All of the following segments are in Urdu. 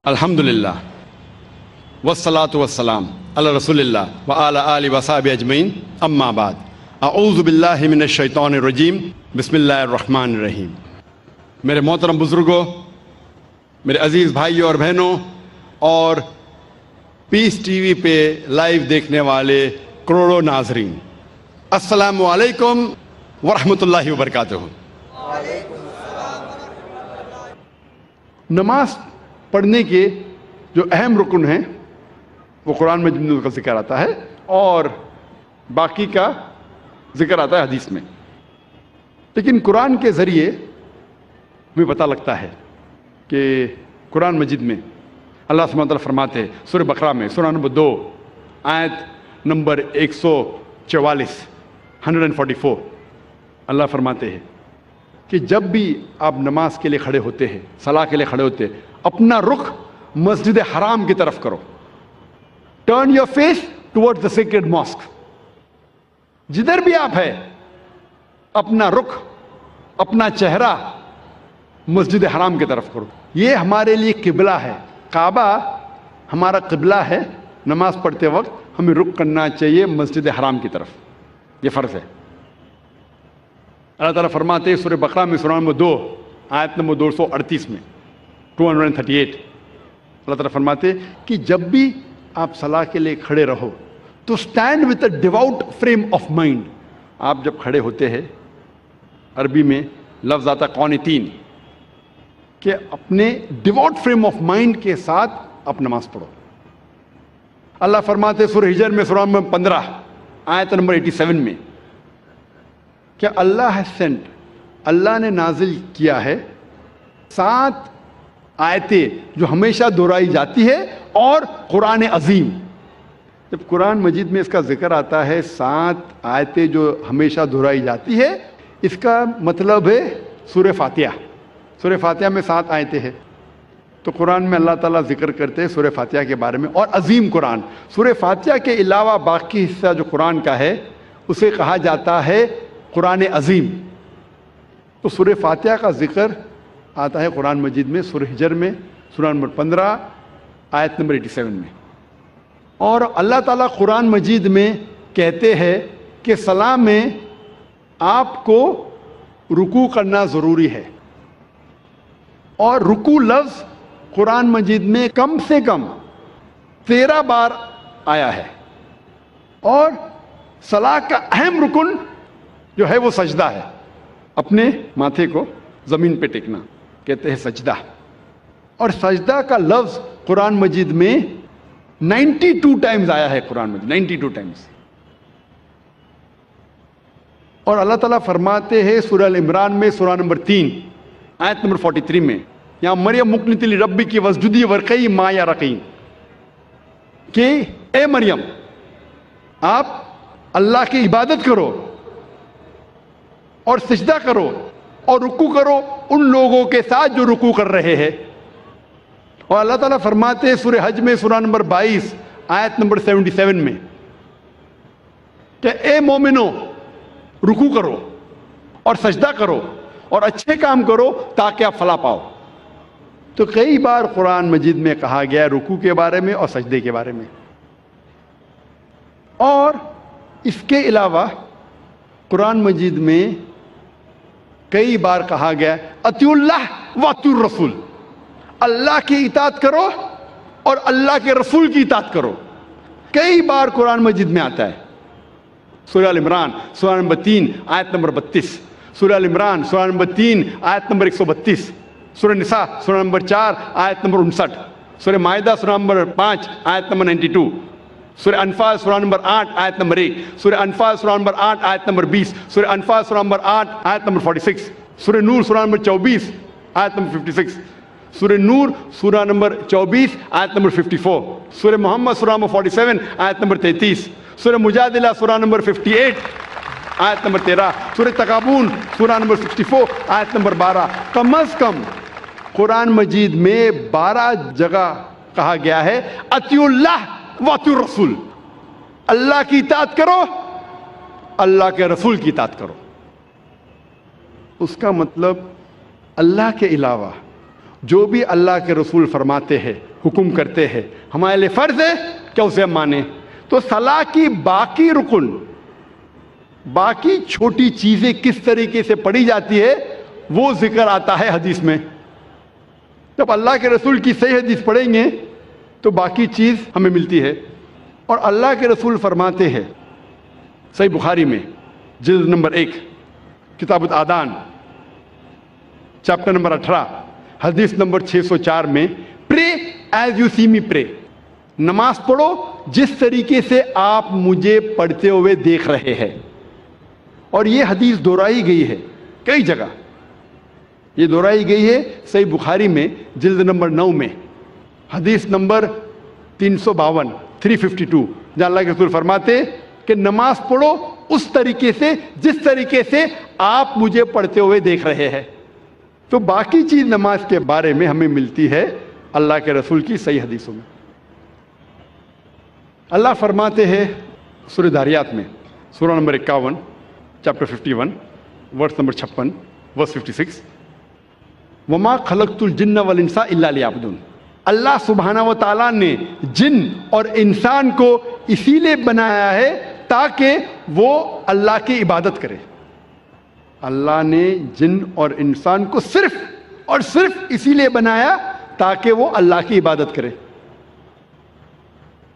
الحمدللہ والصلاة والسلام علی رسول اللہ وعلی آلہ وصحبہ اجمعین، اما بعد، اعوذ باللہ من الشیطان الرجیم، بسم اللہ الرحمن الرحیم۔ میرے محترم بزرگوں، میرے عزیز بھائیوں اور بہنوں، اور پیس ٹی وی پہ لائیو دیکھنے والے کروڑوں ناظرین، السلام علیکم ورحمۃ اللہ وبرکاتہ۔ نماز پڑھنے کے جو اہم رکن ہیں وہ قرآن مجید میں کا ذکر آتا ہے اور باقی کا ذکر آتا ہے حدیث میں، لیکن قرآن کے ذریعے ہمیں پتہ لگتا ہے کہ قرآن مجید میں اللہ سبحانہ وتعالیٰ فرماتے ہیں سورہ بقرہ میں، سورہ نمبر 2 آیت نمبر 144 144، اللہ فرماتے ہیں کہ جب بھی آپ نماز کے لیے کھڑے ہوتے ہیں، صلاح کے لیے کھڑے ہوتے ہیں، اپنا رخ مسجد حرام کی طرف کرو۔ Turn your face toward the sacred mosque. جدھر بھی آپ ہے اپنا رخ، اپنا چہرہ مسجد حرام کی طرف کرو۔ یہ ہمارے لیے قبلہ ہے، کعبہ ہمارا قبلہ ہے۔ نماز پڑھتے وقت ہمیں رخ کرنا چاہیے مسجد حرام کی طرف، یہ فرض ہے۔ اللہ تعالیٰ فرماتے ہیں سورہ بقرہ میں، سورہ نمبر 2 آیت نمبر 238 میں، 238، اللہ تعالیٰ فرماتے ہیں کہ جب بھی آپ صلاح کے لیے کھڑے رہو تو stand with a ڈیوٹ frame of mind. آپ جب کھڑے ہوتے ہیں، عربی میں لفظ آتا قانتین، کہ اپنے ڈیوٹ فریم آف مائنڈ کے ساتھ آپ نماز پڑھو۔ اللہ فرماتے ہیں سورہ ہجر میں، سورہ نمبر 15 آیت نمبر 87 میں، کہ اللہ has sent، اللہ نے نازل کیا ہے 7 آیتیں جو ہمیشہ دہرائی جاتی ہے، اور قرآن عظیم۔ جب قرآن مجید میں اس کا ذکر آتا ہے 7 آیتیں جو ہمیشہ دہرائی جاتی ہے، اس کا مطلب ہے سورہ فاتحہ۔ سورہ فاتحہ میں 7 آیتیں ہیں، تو قرآن میں اللہ تعالیٰ ذکر کرتے ہیں سورہ فاتحہ کے بارے میں، اور عظیم قرآن۔ سورہ فاتحہ کے علاوہ باقی حصہ جو قرآن کا ہے اسے کہا جاتا ہے قرآن عظیم۔ تو سورہ فاتحہ کا ذکر آتا ہے قرآن مجید میں سورہ ہجر میں، سورہ نمبر 15 آیت نمبر 87 میں۔ اور اللہ تعالیٰ قرآن مجید میں کہتے ہیں کہ صلاح میں آپ کو رکوع کرنا ضروری ہے، اور رکوع لفظ قرآن مجید میں کم سے کم 13 بار آیا ہے۔ اور صلاح کا اہم رکن جو ہے وہ سجدہ ہے، اپنے ماتھے کو زمین پہ ٹیکنا کہتے ہیں سجدہ۔ اور سجدہ کا لفظ قرآن مجید میں 92 ٹائمز آیا ہے، قرآن مجید 92 ٹائمز۔ اور اللہ تعالیٰ فرماتے ہیں سورہ ال-عمران میں، سورہ نمبر 3 آیت نمبر 43 میں، یہاں مریم مقنت لربی کی وسجدی ورقی ما یا رقین، کہ اے مریم آپ اللہ کی عبادت کرو اور سجدہ کرو اور رکوع کرو ان لوگوں کے ساتھ جو رکوع کر رہے ہیں۔ اور اللہ تعالیٰ فرماتے ہیں سورہ حج میں، سورہ نمبر 22 آیت نمبر 77 میں، کہ اے مومنو رکوع کرو اور سجدہ کرو اور اچھے کام کرو تاکہ آپ فلاح پاؤ۔ تو کئی بار قرآن مجید میں کہا گیا رکوع کے بارے میں اور سجدے کے بارے میں۔ اور اس کے علاوہ قرآن مجید میں کئی بار کہا گیا اطیعوا اللہ واطیعوا الرسول، اللہ کی اطاعت کرو اور اللہ کے رسول کی اطاعت کرو۔ کئی بار قرآن مجید میں آتا ہے۔ سورہ ال-عمران سورہ نمبر 3 آیت نمبر 32، سورہ ال-عمران سورہ نمبر 3 آیت نمبر 132، سورہ نساء سورہ نمبر 4 آیت نمبر 59، سورہ مائدہ سورہ نمبر 5 آیت نمبر 92، سورہ انفال سورہ نمبر 8 آیت نمبر 1، سورہ انفال سورہ نمبر 8 آیت نمبر 20، سورہ انفال سورہ نمبر 8 آیت نمبر 46، سورہ نور سورہ نمبر 24 آیت نمبر 56، سورہ نور سورہ نمبر 24 آیت نمبر 54، سورہ محمد سورہ نمبر 47 آیت نمبر 33، سورہ مجادلہ سورہ نمبر 58 آیت نمبر 13، سورہ تغابن سورہ نمبر 64 آیت نمبر 12۔ کم از کم قرآن مجید میں 12 جگہ کہا گیا ہے اطیعوا اللہ واطیعوا الرسول، اللہ کی اطاعت کرو، اللہ کے رسول کی اطاعت کرو۔ اس کا مطلب اللہ کے علاوہ جو بھی اللہ کے رسول فرماتے ہیں حکم کرتے ہیں، ہمارے لیے فرض ہے کہ اسے ہم مانیں۔ تو صلاح کی باقی رکن، باقی چھوٹی چیزیں کس طریقے سے پڑھی جاتی ہے وہ ذکر آتا ہے حدیث میں۔ جب اللہ کے رسول کی صحیح حدیث پڑھیں گے تو باقی چیز ہمیں ملتی ہے۔ اور اللہ کے رسول فرماتے ہیں صحیح بخاری میں جلد نمبر 1 کتاب الآذان چیپٹر نمبر 18 حدیث نمبر 604 میں، پرے ایز یو سی می پرے، نماز پڑھو جس طریقے سے آپ مجھے پڑھتے ہوئے دیکھ رہے ہیں۔ اور یہ حدیث دہرائی گئی ہے کئی جگہ، یہ دہرائی گئی ہے صحیح بخاری میں جلد نمبر 9 میں حدیث نمبر 352 352، جہاں اللہ کے رسول فرماتے کہ نماز پڑھو اس طریقے سے جس طریقے سے آپ مجھے پڑھتے ہوئے دیکھ رہے ہیں۔ تو باقی چیز نماز کے بارے میں ہمیں ملتی ہے اللہ کے رسول کی صحیح حدیثوں میں۔ اللہ فرماتے ہیں سورہ داریات میں سورہ نمبر 51 چیپٹر 51 ورس نمبر 56 ورس 56، وما خلقت الجن والانس الا لیعبدون، اللہ سبحانہ و تعالیٰ نے جن اور انسان کو اسی لیے بنایا ہے تاکہ وہ اللہ کی عبادت کرے۔ اللہ نے جن اور انسان کو صرف اور صرف اسی لیے بنایا تاکہ وہ اللہ کی عبادت کرے۔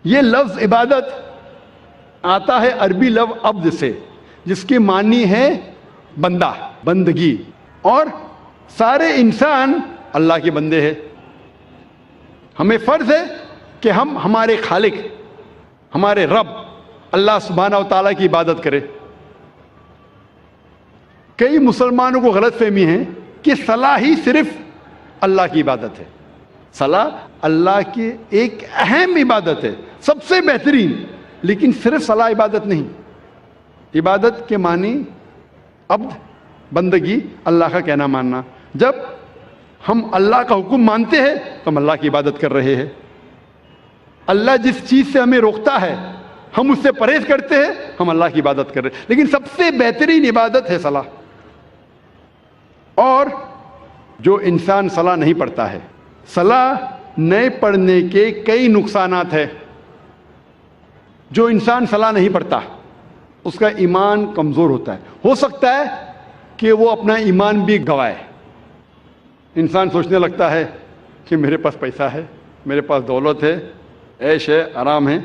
یہ لفظ عبادت آتا ہے عربی لفظ عبد سے، جس کے معنی ہے بندہ، بندگی، اور سارے انسان اللہ کے بندے ہیں۔ ہمیں فرض ہے کہ ہم ہمارے خالق، ہمارے رب اللہ سبحانہ و تعالیٰ کی عبادت کریں۔ کئی مسلمانوں کو غلط فہمی ہے کہ صلاح ہی صرف اللہ کی عبادت ہے۔ صلاح اللہ کی ایک اہم عبادت ہے، سب سے بہترین، لیکن صرف صلاح عبادت نہیں۔ عبادت کے معنی عبد، بندگی، اللہ کا کہنا ماننا۔ جب ہم اللہ کا حکم مانتے ہیں تو ہم اللہ کی عبادت کر رہے ہیں۔ اللہ جس چیز سے ہمیں روکتا ہے ہم اس سے پرہیز کرتے ہیں، ہم اللہ کی عبادت کر رہے ہیں۔ لیکن سب سے بہترین عبادت ہے صلاح۔ اور جو انسان صلاح نہیں پڑھتا ہے، صلاح نہیں پڑھنے کے کئی نقصانات ہیں۔ جو انسان صلاح نہیں پڑھتا اس کا ایمان کمزور ہوتا ہے، ہو سکتا ہے کہ وہ اپنا ایمان بھی گوائے۔ انسان سوچنے لگتا ہے کہ میرے پاس پیسہ ہے، میرے پاس دولت ہے، عیش ہے، آرام ہے،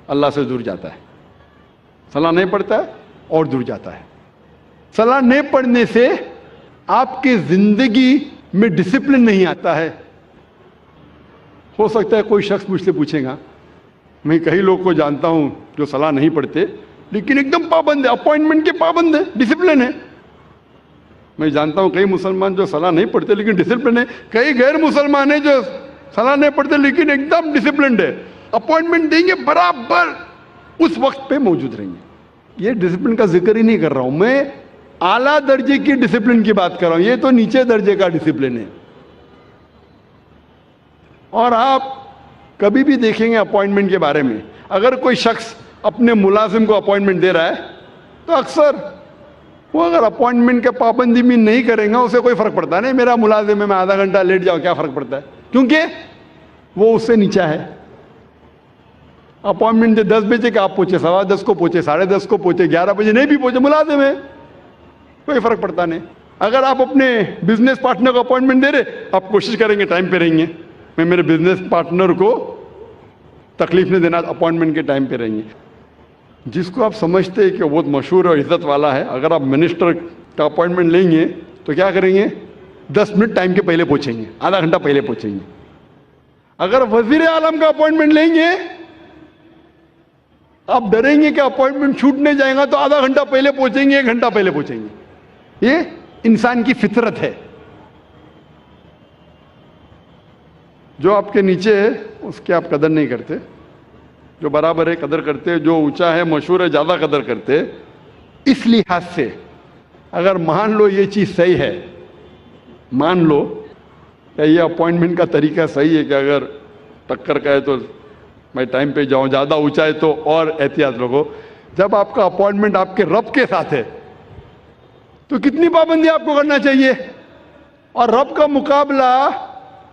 اللہ سے دور جاتا ہے۔ صلاح نہیں پڑھتا ہے اور دور جاتا ہے۔ صلاح نہیں پڑھنے سے آپ کی زندگی میں ڈسپلن نہیں آتا ہے۔ ہو سکتا ہے کوئی شخص مجھ سے پوچھے گا، میں کئی لوگ کو جانتا ہوں جو صلاح نہیں پڑھتے لیکن ایک دم پابند ہے، اپوائنٹمنٹ کے پابند ہے، ڈسپلن ہے۔ میں جانتا ہوں کئی مسلمان جو صلاح نہیں پڑھتے لیکن ڈسپلن ہے، کئی غیر مسلمان ہیں جو صلاح نہیں پڑھتے لیکن ایک دم ڈسپلنڈ ہے، اپوائنٹمنٹ دیں گے برابر اس وقت پہ موجود رہیں گے۔ یہ ڈسپلن کا ذکر ہی نہیں کر رہا ہوں، میں اعلیٰ درجے کی ڈسپلن کی بات کر رہا ہوں، یہ تو نیچے درجے کا ڈسپلن ہے۔ اور آپ کبھی بھی دیکھیں گے اپوائنٹمنٹ کے بارے میں، اگر کوئی شخص اپنے ملازم کو اپوائنٹمنٹ دے رہا ہے تو اکثر وہ اگر اپوائنٹمنٹ کے پابندی بھی نہیں کریں گا اسے کوئی فرق پڑتا نہیں، میرا ملازم ہے میں آدھا گھنٹہ لیٹ جاؤں کیا فرق پڑتا ہے، کیونکہ وہ اس سے نیچا ہے۔ اپوائنٹمنٹ دے 10 بجے کہ آپ پہنچے 10:15 کو پہنچے 10:30 کو پہنچے 11 بجے نہیں بھی پہنچے، ملازم ہے، کوئی فرق پڑتا نہیں۔ اگر آپ اپنے بزنس پارٹنر کو اپوائنٹمنٹ دے رہے، آپ کوشش کریں گے ٹائم پہ رہیں گے، میں میرے بزنس پارٹنر کو تکلیف نہیں دینا، اپوائنٹمنٹ کے ٹائم پہ رہیں گے۔ جس کو آپ سمجھتے ہیں کہ بہت مشہور اور عزت والا ہے، اگر آپ منسٹر کا اپوائنٹمنٹ لیں گے تو کیا کریں گے، 10 منٹ ٹائم کے پہلے پہنچیں گے، آدھا گھنٹہ پہلے پہنچیں گے۔ اگر وزیر اعظم کا اپوائنٹمنٹ لیں گے آپ ڈریں گے کہ اپوائنٹمنٹ چھوٹنے جائے گا تو آدھا گھنٹہ پہلے پہنچیں گے، 1 گھنٹہ پہلے پہنچیں گے۔ یہ انسان کی فطرت ہے۔ جو آپ کے نیچے ہے اس کی آپ قدر نہیں کرتے، جو برابر ہے قدر کرتے، جو اونچا ہے مشہور ہے زیادہ قدر کرتے۔ اس لحاظ سے اگر مان لو یہ چیز صحیح ہے، مان لو کہ یہ اپوائنٹمنٹ کا طریقہ صحیح ہے کہ اگر ٹکر کا ہے تو میں ٹائم پہ جاؤں، زیادہ اونچا ہے تو اور احتیاط رکھو۔ جب آپ کا اپوائنٹمنٹ آپ کے رب کے ساتھ ہے تو کتنی پابندی آپ کو کرنا چاہیے، اور رب کا مقابلہ